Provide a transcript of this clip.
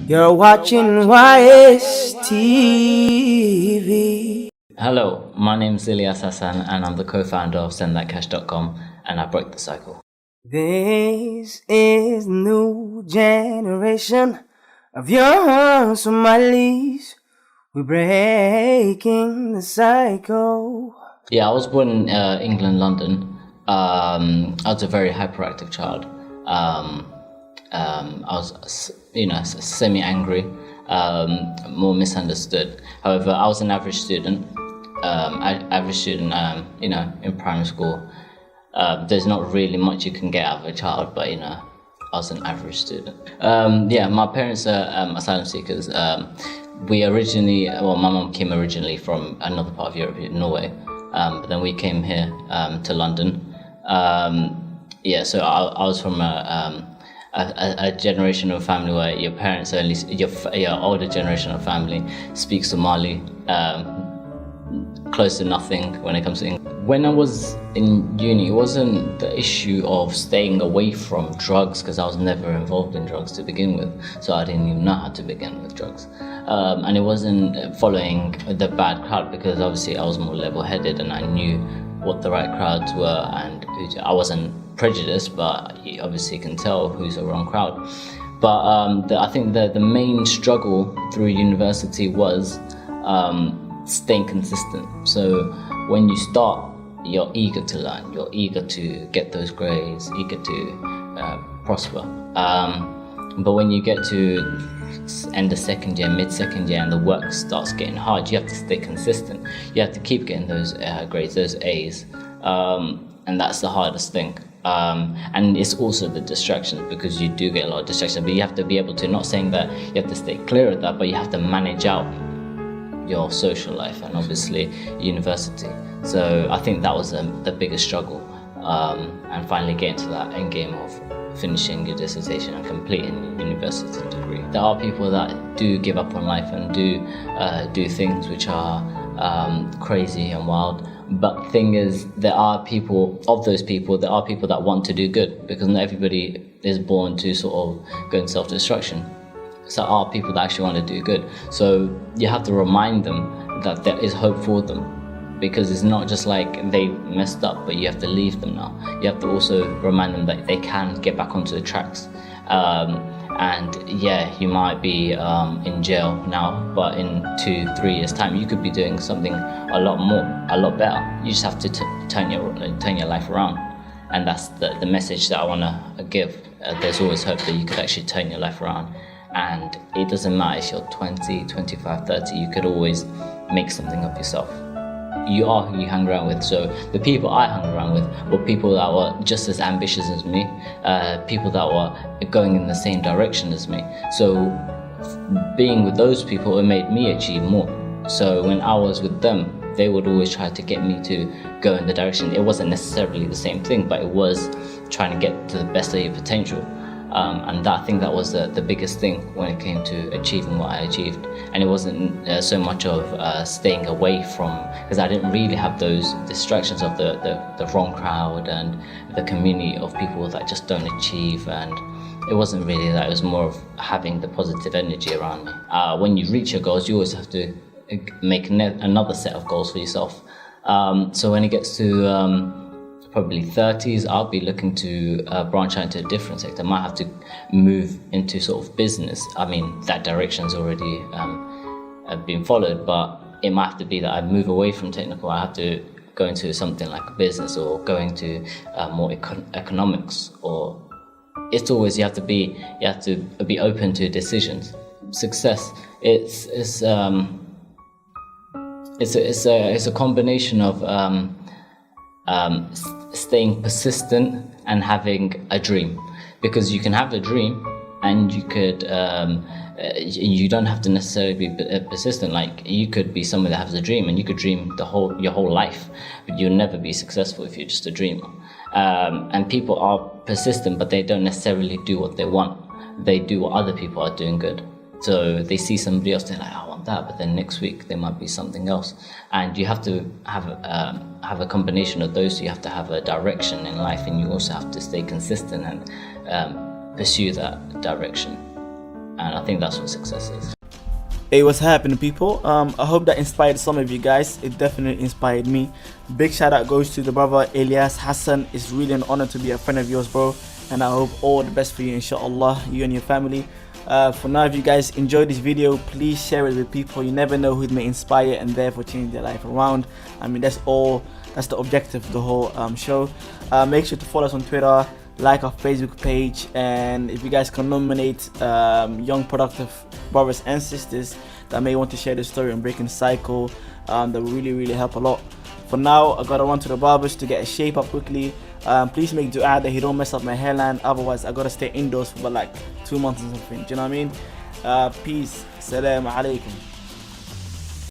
You're watching YS.TV. Hello, my name is Ilyas Hassan and I'm the co-founder of SendThatCash.com, and I broke the cycle. This is the new generation of young Somalis. We're breaking the cycle. Yeah, I was born in England, London. I was a very hyperactive child. I was, semi-angry, more misunderstood. However, I was an average student. In primary school. There's not really much you can get out of a child, but I was an average student. My parents are asylum seekers. My mum came originally from another part of Europe, Norway, but then we came here to London. So I was from a generation of family where your parents your older generation of family speak Somali, close to nothing when it comes to English. When I was in uni, it wasn't the issue of staying away from drugs, because I was never involved in drugs to begin with, so I didn't even know how to begin with drugs. And it wasn't following the bad crowd, because obviously I was more level-headed and I knew what the right crowds were, and I wasn't prejudiced, but you obviously can tell who's the wrong crowd. But I think that the main struggle through university was staying consistent. So when you start, you're eager to learn, you're eager to get those grades, eager to prosper. But when you get to end the second year, mid-second year, and the work starts getting hard, you have to stay consistent. You have to keep getting those grades, those A's, and that's the hardest thing. And it's also the distractions, because you do get a lot of distractions, but you have to be able to, not saying that you have to stay clear of that, but you have to manage out your social life and obviously university. So I think that was the biggest struggle, and finally getting to that end game of finishing your dissertation and completing your university degree. There are people that do give up on life and do things which are crazy and wild. But the thing is, there are people that want to do good, because not everybody is born to sort of go in self-destruction. So there are people that actually want to do good. So you have to remind them that there is hope for them, because it's not just like they messed up, but you have to leave them now. You have to also remind them that they can get back onto the tracks. You might be in jail now, but in 2-3 years' time, you could be doing something a lot better. You just have to turn your life around. And that's the message that I want to give. There's always hope that you could actually turn your life around. And it doesn't matter if you're 20, 25, 30, you could always make something of yourself. You are who you hang around with. So the people I hung around with were people that were just as ambitious as me, people that were going in the same direction as me. So being with those people, it made me achieve more. So when I was with them, they would always try to get me to go in the direction. It wasn't necessarily the same thing, but it was trying to get to the best of your potential. And I think that was the biggest thing when it came to achieving what I achieved. And it wasn't so much of staying away from, because I didn't really have those distractions of the wrong crowd and the community of people that just don't achieve. And it wasn't really that, it was more of having the positive energy around me. When you reach your goals, you always have to make another set of goals for yourself. So when it gets to probably 30s, I'll be looking to branch out into a different sector. I might have to move into sort of business. I mean, that direction's already been followed, but it might have to be that I move away from technical. I have to go into something like a business, or go into more economics. Or it's always you have to be open to decisions. Success, it's a combination of staying persistent and having a dream, because you can have a dream and you could you don't have to necessarily be persistent. Like, you could be someone that has a dream and you could dream your whole life, but you'll never be successful if you're just a dreamer. And people are persistent, but they don't necessarily do what they want. They do what other people are doing good. So they see somebody else, they're like, I want that, but then next week there might be something else. And you have to have a combination of those. You have to have a direction in life, and you also have to stay consistent and pursue that direction. And I think that's what success is. Hey, what's happening, people? I hope that inspired some of you guys. It definitely inspired me. Big shout out goes to the brother Ilyas Hassan. It's really an honor to be a friend of yours, bro, and I hope all the best for you, inshallah, you and your family. For now, if you guys enjoyed this video, please share it with people. You never know who it may inspire and therefore change their life around. I mean, that's the objective of the whole show. Make sure to follow us on Twitter, like our Facebook page, and if you guys can nominate young productive brothers and sisters that may want to share the story on breaking the cycle, that will really help a lot. For now, I gotta run to the barbers to get a shape up quickly. Please make dua that he don't mess up my hairline, otherwise I gotta stay indoors for like 2 months or something. Do you know what I mean? Peace. Assalamu alaikum.